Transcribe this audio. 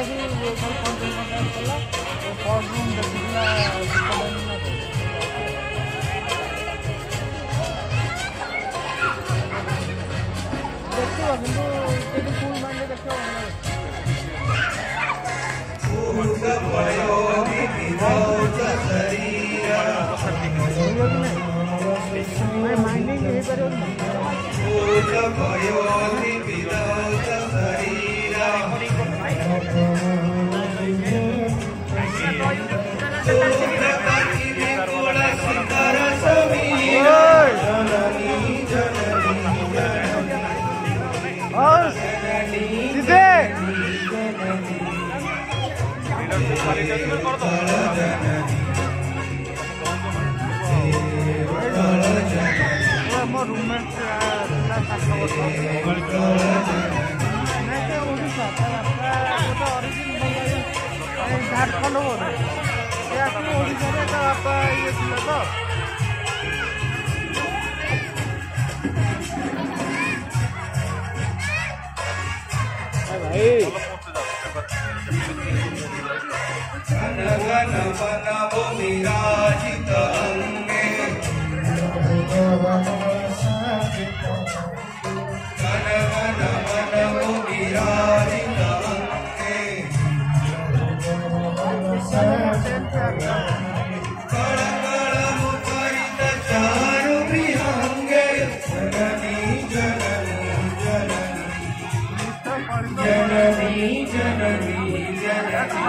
भी कल 5 दिन कला फर्स्ट रूम देखिला देखियो किंतु एटी फुल माइंड देखियो माइंडिंग यही करो मो रूममेट झारखंड हो जननी जननी जननी